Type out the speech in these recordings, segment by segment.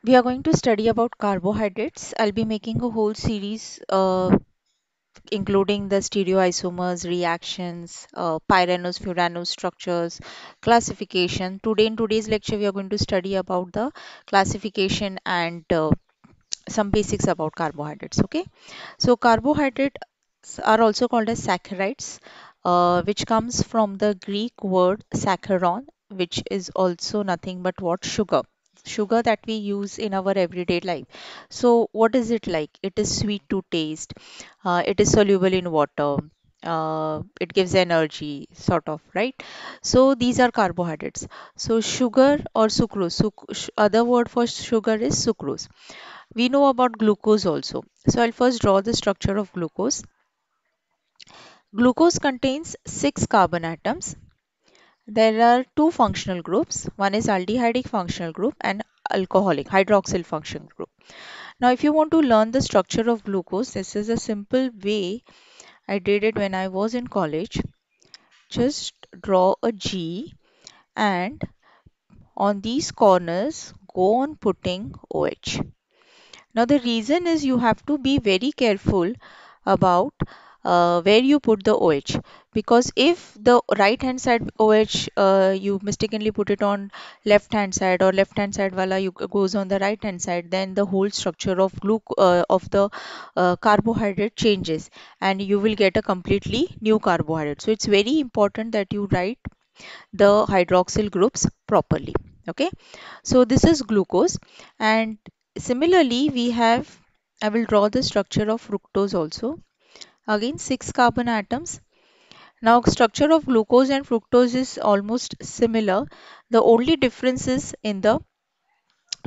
We are going to study about carbohydrates. I'll be making a whole series including the stereoisomers, reactions, pyranose, furanose structures, classification. Today in today's lecture, we are going to study about the classification and some basics about carbohydrates. Okay, so carbohydrates are also called as saccharides, which comes from the Greek word saccharon, which is also nothing but what sugar that we use in our everyday life. So what is it like? It is sweet to taste. It is soluble in water. It gives energy, sort of, right? So these are carbohydrates. So sugar or sucrose. Other word for sugar is sucrose. We know about glucose also. So I'll first draw the structure of glucose. Glucose contains 6 carbon atoms. There are two functional groups. One is aldehydic functional group and alcoholic hydroxyl functional group. Now, if you want to learn the structure of glucose, this is a simple way. I did it when I was in college. Just draw a G and on these corners go on putting OH. Now, the reason is you have to be very careful about where you put the OH, because if the right hand side OH you mistakenly put it on left hand side, or left hand side wala you goes on the right hand side, then the whole structure of of the carbohydrate changes and you will get a completely new carbohydrate. So it's very important that you write the hydroxyl groups properly. Okay, so this is glucose, and similarly we have, I will draw the structure of fructose also. Again, 6 carbon atoms. Now structure of glucose and fructose is almost similar. The only difference is in the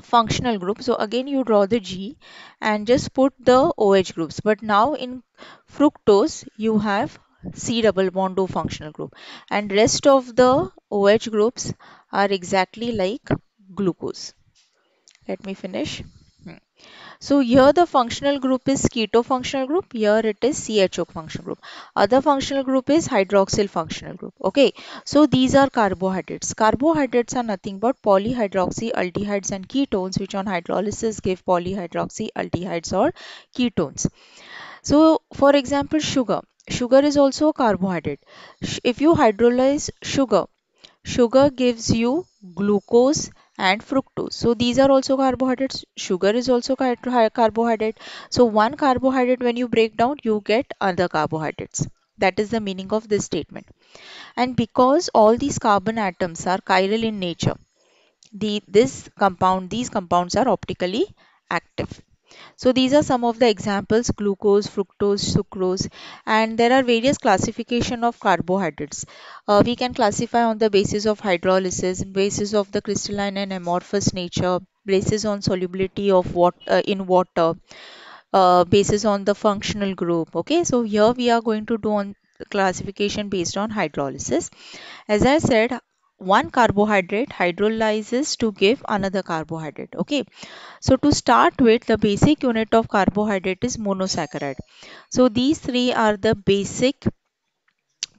functional group. So again you draw the G and just put the OH groups. But now in fructose you have C double bond O functional group, and rest of the OH groups are exactly like glucose. Let me finish. Hmm. So here the functional group is keto functional group. Here it is CHO functional group. Other functional group is hydroxyl functional group. Okay. So these are carbohydrates. Carbohydrates are nothing but polyhydroxy aldehydes and ketones, which on hydrolysis give polyhydroxy aldehydes or ketones. So for example, sugar. Sugar is also a carbohydrate. If you hydrolyze sugar, sugar gives you glucose and fructose. So these are also carbohydrates. Sugar is also carbohydrate. So one carbohydrate, when you break down, you get other carbohydrates. That is the meaning of this statement. And because all these carbon atoms are chiral in nature, these compounds are optically active. So these are some of the examples: glucose, fructose, sucrose, and there are various classification of carbohydrates. We can classify on the basis of hydrolysis, basis of the crystalline and amorphous nature, basis on solubility of in water, basis on the functional group. Okay, so here we are going to do on classification based on hydrolysis. As I said, one carbohydrate hydrolyzes to give another carbohydrate. Okay, so to start with, the basic unit of carbohydrate is monosaccharide. So these three are the basic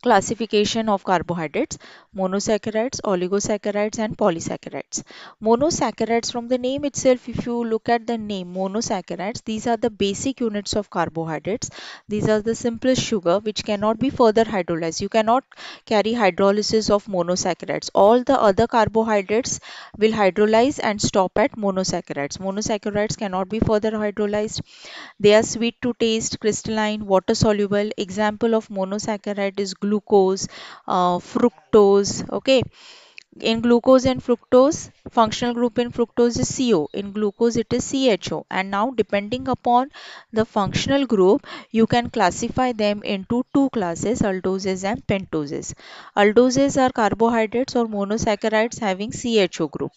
classification of carbohydrates: monosaccharides, oligosaccharides, and polysaccharides. Monosaccharides, from the name itself, if you look at the name monosaccharides, these are the basic units of carbohydrates. These are the simplest sugar which cannot be further hydrolyzed. You cannot carry hydrolysis of monosaccharides. All the other carbohydrates will hydrolyze and stop at monosaccharides. Monosaccharides cannot be further hydrolyzed. They are sweet to taste, crystalline, water soluble. Example of monosaccharide is glucose, fructose. Okay. In glucose and fructose, functional group in fructose is CO. In glucose, it is CHO. And now, depending upon the functional group, you can classify them into two classes: aldoses and pentoses. Aldoses are carbohydrates or monosaccharides having CHO group.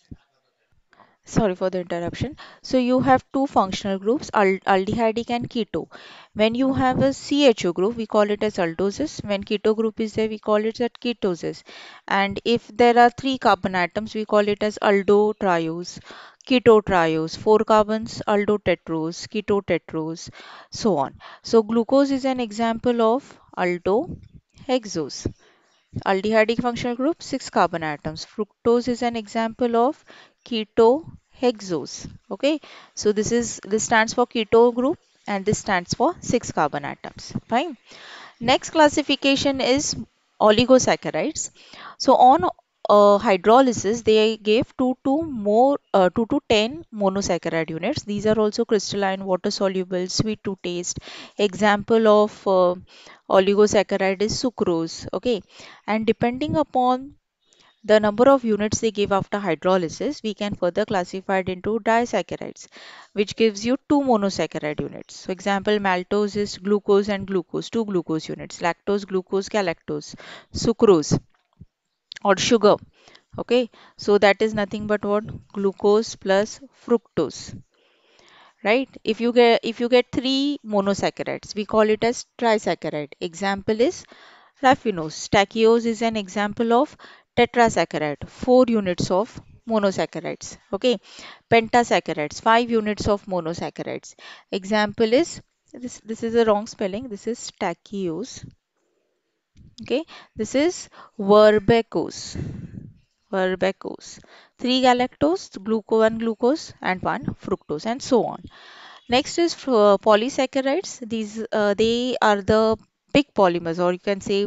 Sorry for the interruption. So you have two functional groups, aldehydic and keto. When you have a CHO group, we call it as aldoses. When keto group is there, we call it as ketoses. And if there are three carbon atoms, we call it as aldotriose, ketotriose, four carbons, aldotetrose, ketotetrose, so on. So glucose is an example of aldohexose. Aldehydic functional group, 6 carbon atoms. Fructose is an example of ketohexose. hexose. Okay, so this stands for keto group and this stands for 6 carbon atoms. Fine. Next classification is oligosaccharides. So on hydrolysis, they gave 2 to 10 monosaccharide units. These are also crystalline, water soluble, sweet to taste. Example of oligosaccharide is sucrose. Okay, and depending upon the number of units they give after hydrolysis, we can further classify it into disaccharides, which gives you 2 monosaccharide units. So example, maltose is glucose and glucose, 2 glucose units, lactose, glucose, galactose, sucrose or sugar. Okay, so that is nothing but what? Glucose plus fructose, right? If you get 3 monosaccharides, we call it as trisaccharide. Example is raffinose. Stachyose is an example of tetrasaccharide, 4 units of monosaccharides. Okay, pentasaccharides, 5 units of monosaccharides. Example is this is a wrong spelling. This is stachyose. Okay, this is verbicose. Verbicose. 3 galactose, glucose, 1 glucose, and 1 fructose, and so on. Next is polysaccharides. These they are the big polymers, or you can say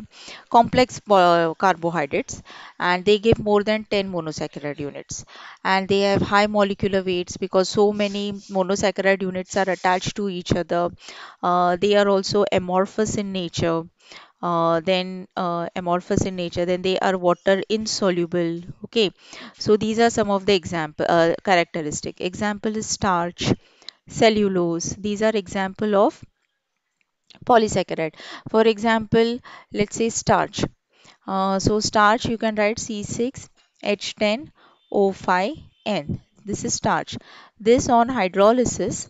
complex carbohydrates, and they give more than 10 monosaccharide units. And they have high molecular weights because so many monosaccharide units are attached to each other. They are also amorphous in nature. Amorphous in nature, then they are water insoluble. Okay, so these are some of the example characteristic. Example is starch, cellulose. These are example of polysaccharide. For example, let's say starch. So starch you can write C6H10O5N. This is starch. This on hydrolysis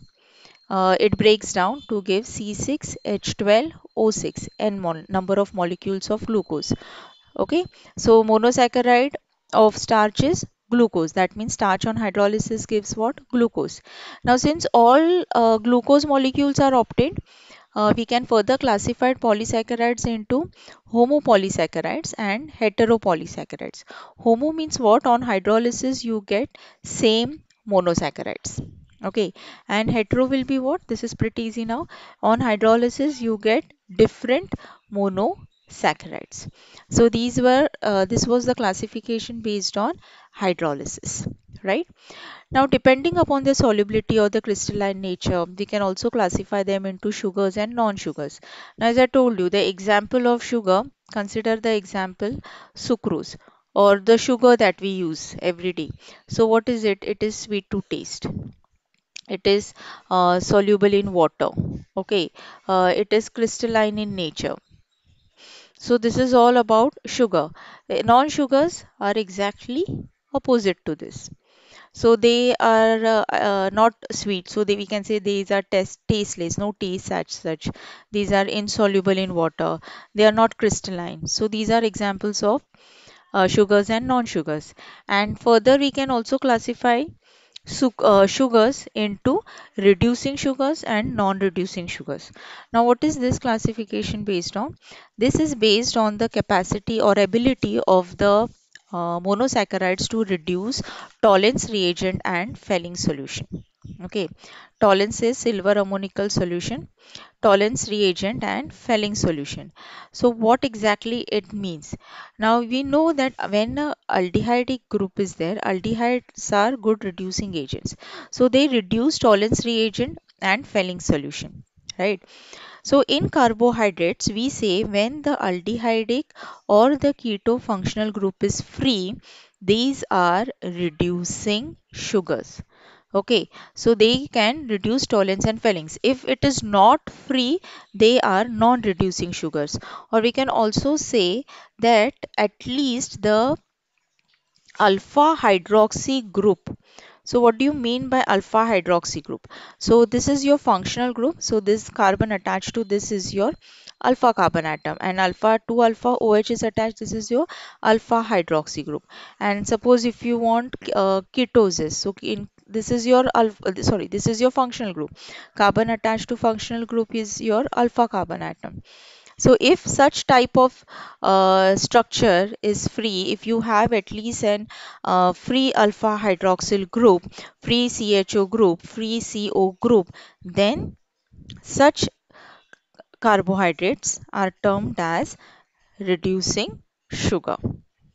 it breaks down to give C6H12O6 N number of molecules of glucose. Okay, so monosaccharide of starch is glucose. That means starch on hydrolysis gives what? Glucose. Now, since all glucose molecules are obtained, we can further classify polysaccharides into homopolysaccharides and heteropolysaccharides. Homo means what? On hydrolysis, you get same monosaccharides. Okay, and hetero will be what? This is pretty easy now. On hydrolysis, you get different monosaccharides. So this was the classification based on hydrolysis, right? Now, depending upon their solubility or the crystalline nature, we can also classify them into sugars and non-sugars. Now, as I told you, the example of sugar, consider the example sucrose or the sugar that we use every day. So, what is it? It is sweet to taste. It is soluble in water. Okay, it is crystalline in nature. So, this is all about sugar. Non-sugars are exactly opposite to this. So they are not sweet. So we can say these are tasteless, no taste as such. These are insoluble in water. They are not crystalline. So these are examples of sugars and non-sugars. And further, we can also classify sugars into reducing sugars and non-reducing sugars. Now, what is this classification based on? This is based on the capacity or ability of the monosaccharides to reduce Tollens reagent and Fehling solution. Okay, Tollens is silver ammoniacal solution, Tollens reagent and Fehling solution. So what exactly it means? Now we know that when a aldehydic group is there, aldehydes are good reducing agents. So they reduce Tollens reagent and Fehling solution, right? So in carbohydrates, we say when the aldehydic or the keto functional group is free, these are reducing sugars. Okay, so they can reduce tolerance and fillings. If it is not free, they are non-reducing sugars. Or we can also say that at least the alpha hydroxy group. So what do you mean by alpha hydroxy group? So this is your functional group. So this carbon attached to this is your alpha carbon atom, and alpha 2 alpha OH is attached. This is your alpha hydroxy group. And suppose if you want ketosis, so in this is your alpha, sorry, this is your functional group. Carbon attached to functional group is your alpha carbon atom. So if such type of structure is free, if you have at least an free alpha hydroxyl group, free CHO group, free CO group, then such carbohydrates are termed as reducing sugar.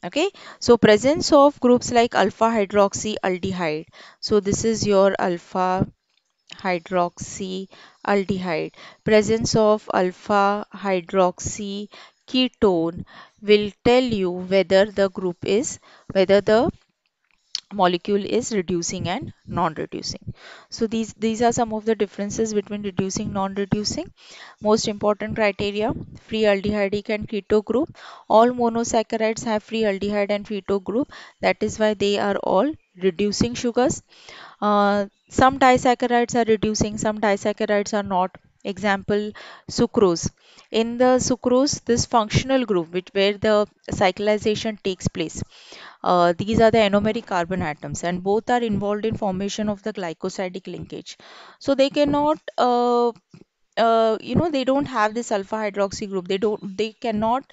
Okay, so presence of groups like alpha hydroxy aldehyde. So this is your alpha hydroxy aldehyde. Presence of alpha hydroxy ketone will tell you whether the group is, whether the molecule is reducing and non-reducing. So these are some of the differences between reducing non-reducing. Most important criteria: free aldehydic and keto group. All monosaccharides have free aldehyde and keto group. That is why they are all reducing sugars. Some disaccharides are reducing, some disaccharides are not. Example, sucrose. In the sucrose, this functional group, which where the cyclization takes place, these are the anomeric carbon atoms, and both are involved in formation of the glycosidic linkage. So they cannot, they don't have this alpha hydroxy group. They cannot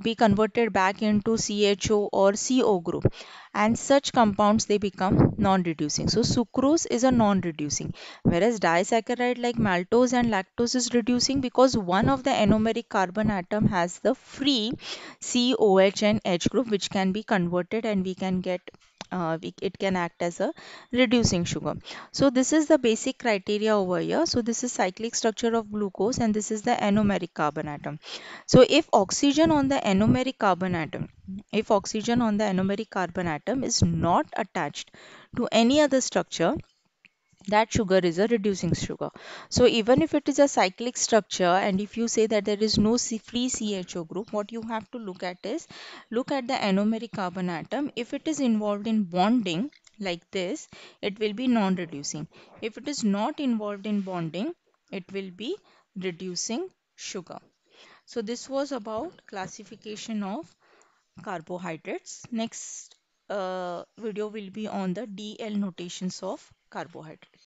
be converted back into CHO or CO group, and such compounds they become non-reducing. So sucrose is a non-reducing, whereas disaccharide like maltose and lactose is reducing because one of the anomeric carbon atom has the free COH and H group, which can be converted and we can get it can act as a reducing sugar. So this is the basic criteria over here. So this is cyclic structure of glucose and this is the anomeric carbon atom. So if oxygen on the anomeric carbon atom, if oxygen on the anomeric carbon atom is not attached to any other structure, that sugar is a reducing sugar. So even if it is a cyclic structure and if you say that there is no free CHO group, what you have to look at is look at the anomeric carbon atom. If it is involved in bonding like this, it will be non-reducing. If it is not involved in bonding, it will be reducing sugar. So this was about classification of carbohydrates. Next video will be on the DL notations of carbohydrates.